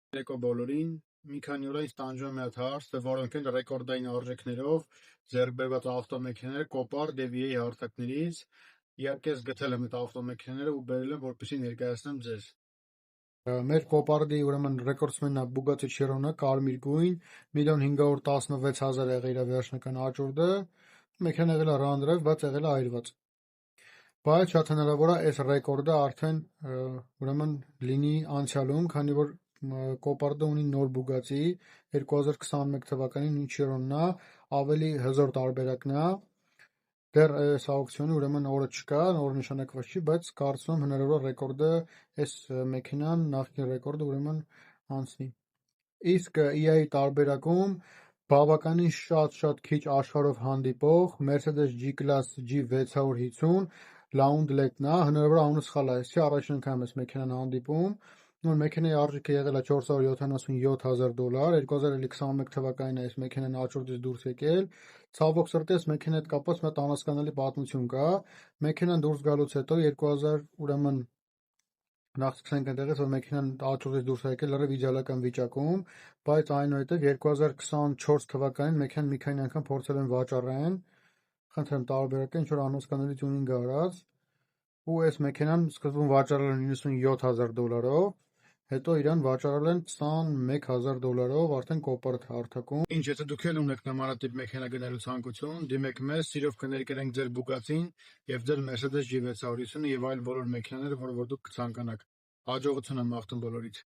Երեկո բոլորին, մի քանի օր ինձ տանջում է մի հատ հարց, թե որոնք են ռեկորդային արժեքներով ձեռք բերված ավտոմեքենաները Կոպար DVA հարթակներից։ Իհարկե ես գտել եմ այդ ավտոմեքենաները ու բերել եմ, որպեսզի ներկայացնեմ ձեզ։ Մեր Կոպարդի ուրեմն ռեկորդսմենն է Bugatti Chiron-ը, կարմիր գույն, 1.516.000 եղել իր վերջնական աճուրդը, մեքենան եղել է run drive, բայց եղել է այրված։ Բայց շատ հնարավոր է այս ռեկորդը արդեն ուրեմն լինի անցյալում, քանի որ Կոպարդը ունի նոր Bugatti 2021 թվականի նույն Chiron-ն է, ավելի հզոր տարբերակն է։ Դեռ այս աուկցիոնի ուրեմն օրը չկա, օրը նշանակված չի, բայց կարծում եմ հնարավոր է ռեկորդը այս մեքենան նախկին ռեկորդը ուրեմն անցնի։ Իսկ EA տարբերակում բավականին շատ քիչ աշխարհով հանդիպող Mercedes G-Class G650 Laundlect-ն է, հնարավոր է անունը սխալ է, այսի առաջին անգամ այս մեքենան հանդիպում, որ մեքենայի արժիքը եղել է $477,000, 2021 թվականին այս մեքենան աճուրդից դուրս եկել, ցավոք սրտի այս մեքենայի հետ կապված մի հատ անհասկանալի պատմություն կա, մեքենան դուրս գալուց հետո 2000 ուրեմն նախ սկսենք այնտեղից, որ մեքենան աճուրդից դուրս է եկել լրիվ իդեալական վիճակում, բայց այնուհետև 2024 թվականին մեքենան մի քանի անգամ փորձել են վաճառեն, խնդրեմ տարբերակը ինչ որ անհասկանալի տյունինգ արած, ու այս մեքենան սկզբում վաճառել են $97,000, հետո իրան վաճառել են $21,000 արդեն Կոպարդ հարթակում։ Ինչ եթե դուք էլ ունեք նմանատիպ մեքենա գնելու ցանկություն, դիմեք մեզ, սիրով կներկրենք ձեր Bugatti-ն եւ ձեր Mercedes G650-ը եւ այլ բոլոր մեքենաները, որ դուք կցանկանաք։ Հաջողություն եմ մաղթում բոլորիդ։